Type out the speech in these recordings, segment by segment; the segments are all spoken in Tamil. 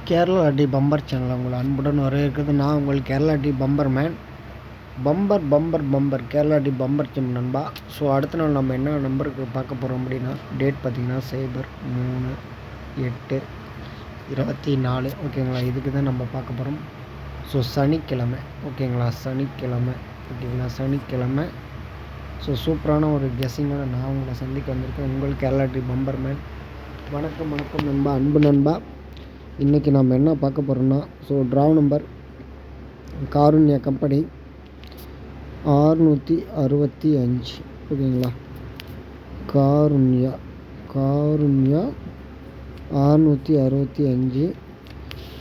கேரளா டி பம்பர் சேனல் உங்களை அன்புடன் வரவேற்கிறது. நான் உங்கள் கேரளா டி பம்பர் மேன். பம்பர் கேரளா டி பம்பர் சிம் நண்பா. ஸோ அடுத்த நாள் நம்ம என்ன நம்பருக்கு பார்க்க போகிறோம் அப்படின்னா, டேட் பார்த்திங்கன்னா 03/8/24 ஓகேங்களா. இதுக்கு தான் நம்ம பார்க்க போகிறோம். ஸோ சனிக்கிழமை ஓகேங்களா, சனிக்கிழமை. ஸோ சூப்பரான ஒரு கெஸ்ஸிங்கோட நான் உங்களை சந்திக்க வந்திருக்கேன். உங்கள் கேரளா டி பம்பர் மேன். வணக்கம் நண்பா, அன்பு நண்பா. இன்றைக்கி நம்ம என்ன பார்க்க போகிறோம்னா, so draw number Karunya company 665 ஓகேங்களா. காருண்யா 665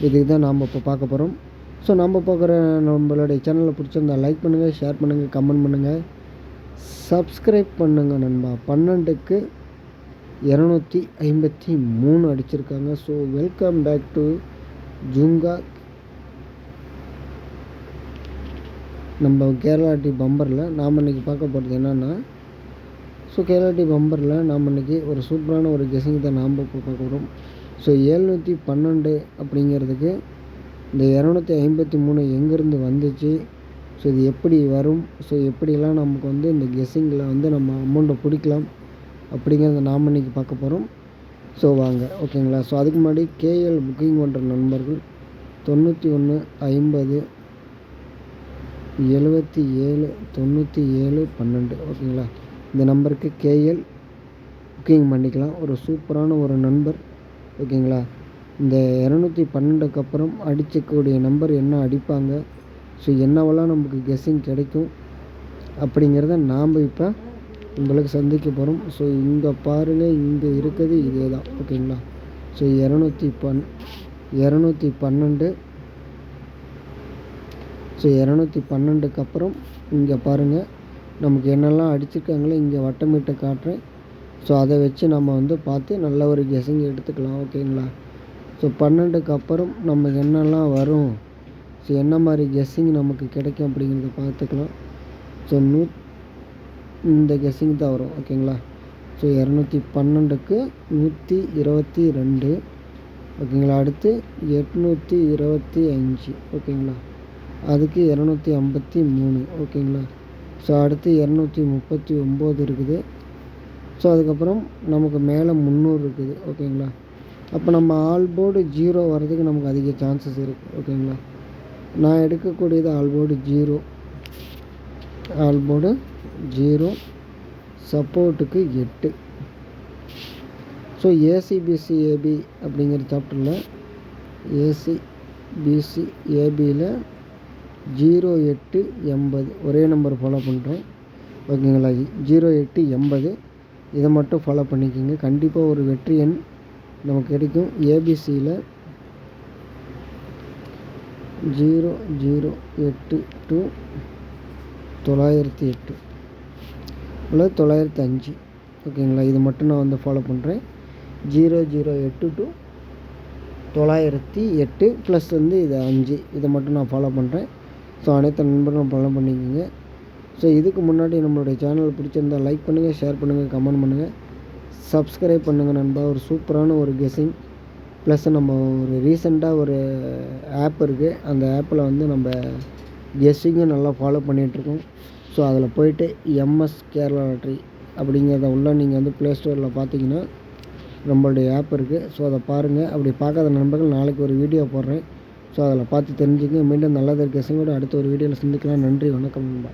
இதுக்கு தான் நாம் இப்போ பார்க்க போகிறோம். ஸோ நம்ம பார்க்குற நம்மளுடைய சேனலை பிடிச்சிருந்தா லைக் பண்ணுங்கள், ஷேர் பண்ணுங்கள், கமெண்ட் பண்ணுங்கள், சப்ஸ்கிரைப் பண்ணுங்கள் நண்பா. 12க்கு 253 அடிச்சிருக்காங்க. So welcome back to Junga. நம்ம கேரளா டி பம்பரில் நாம் இன்றைக்கி பார்க்க போகிறது என்னென்னா, ஸோ கேரளா டி பம்பரில் நாம் இன்றைக்கி ஒரு சூப்பரான ஒரு கெஸிங் தான் நாம் இப்போ பார்க்க போகிறோம். ஸோ 712 அப்படிங்கிறதுக்கு இந்த 253 எங்கேருந்து வந்துச்சு, ஸோ இது எப்படி வரும், ஸோ எப்படிலாம் நமக்கு வந்து இந்த கெஸ்ஸிங்கில் வந்து நம்ம அமௌண்ட்டை பிடிக்கலாம் அப்படிங்கிறத நாம் இன்றைக்கி பார்க்க போகிறோம். ஸோ வாங்க ஓகேங்களா. ஸோ அதுக்கு முன்னாடி கேஎல் புக்கிங் பண்ணுற நண்பர்கள் 91 50 77 97 12 ஓகேங்களா. இந்த நம்பருக்கு கேஎல் புக்கிங் பண்ணிக்கலாம். ஒரு சூப்பரான ஒரு நண்பர் ஓகேங்களா. இந்த 212க்கு அப்புறம் அடிக்கக்கூடிய நம்பர் என்ன அடிப்பாங்க, ஸோ என்னவெல்லாம் நமக்கு கெஸ்ஸிங் கிடைக்கும் அப்படிங்கிறத நாம் இப்போ உங்களுக்கு சந்திக்க போகிறோம். ஸோ இங்கே பாருங்கள், இங்கே இருக்குது இதே தான் ஓகேங்களா. ஸோ 212 ஸோ 212க்கு அப்புறம் இங்கே பாருங்கள் நமக்கு என்னெல்லாம் அடிச்சிருக்காங்களோ இங்கே வட்டமிட்டு காட்டுறேன். ஸோ அதை வச்சு நம்ம வந்து பார்த்து நல்ல ஒரு கெஸ்ஸிங் எடுத்துக்கலாம் ஓகேங்களா. ஸோ 12க்கு அப்புறம் நமக்கு என்னெல்லாம் வரும், ஸோ என்ன மாதிரி கெஸ்ஸிங் நமக்கு கிடைக்கும் அப்படிங்கிறத பார்த்துக்கலாம். ஸோ இந்த கெஸ்ஸிங் தான் வரும் ஓகேங்களா. ஸோ 212க்கு 122 ஓகேங்களா. அடுத்து 825 ஓகேங்களா. அதுக்கு 253 ஓகேங்களா. ஸோ அடுத்து 239 இருக்குது. ஸோ அதுக்கப்புறம் நமக்கு மேலே 300 இருக்குது ஓகேங்களா. அப்போ நம்ம ஆல்போர்டு 0 வர்றதுக்கு நமக்கு அதிக சான்சஸ் இருக்குது ஓகேங்களா. நான் எடுக்கக்கூடியது ஆல்போர்டு 0 சப்போர்ட்டுக்கு 8. ஸோ ஏசிபிசிஏபி அப்படிங்கிற சாப்டரில் ஏசிபிசிஏபியில் 0880 ஒரே நம்பர் ஃபாலோ பண்ணுறேன் ஓகேங்களா. 0880 இதை மட்டும் ஃபாலோ பண்ணிக்கிங்க. கண்டிப்பாக ஒரு வெற்றி எண் நமக்கு கிடைக்கும். ஏபிசியில் 008 to 908 அல்லது 905 ஓகேங்களா. இது மட்டும் நான் வந்து ஃபாலோ பண்ணுறேன். 008 to 908 ப்ளஸ் வந்து இது 5 இதை மட்டும் நான் ஃபாலோ பண்ணுறேன். ஸோ அனைத்து நண்பர்களும் ஃபாலோ பண்ணிக்கோங்க. ஸோ இதுக்கு முன்னாடி நம்மளுடைய சேனல் பிடிச்சிருந்தால் லைக் பண்ணுங்கள், ஷேர் பண்ணுங்கள், கமெண்ட் பண்ணுங்கள், சப்ஸ்கிரைப் பண்ணுங்கள் நண்பா. ஒரு சூப்பரான ஒரு கெஸ்ஸிங் ப்ளஸ் நம்ம ஒரு ரீசெண்டாக ஒரு ஆப் இருக்குது. அந்த ஆப்பில் வந்து நம்ம கெஸ்ஸிங்கும் நல்லா ஃபாலோ பண்ணிகிட்ருக்கோம். ஸோ அதில் போய்ட்டு எம்எஸ் கேரளா லாட்ரி அப்படிங்கிறத உள்ள நீங்கள் வந்து ப்ளே ஸ்டோரில் பார்த்தீங்கன்னா நம்மளுடைய ஆப் இருக்குது. ஸோ அதை பாருங்கள். அப்படி பார்க்காத நண்பர்கள் நாளைக்கு ஒரு வீடியோ போடுறேன். ஸோ அதில் பார்த்து தெரிஞ்சுங்க. மீண்டும் நல்லது கெஸ்ஸிங்கோடு அடுத்த ஒரு வீடியோவில் சந்திக்கலாம். நன்றி, வணக்கம் நண்பா.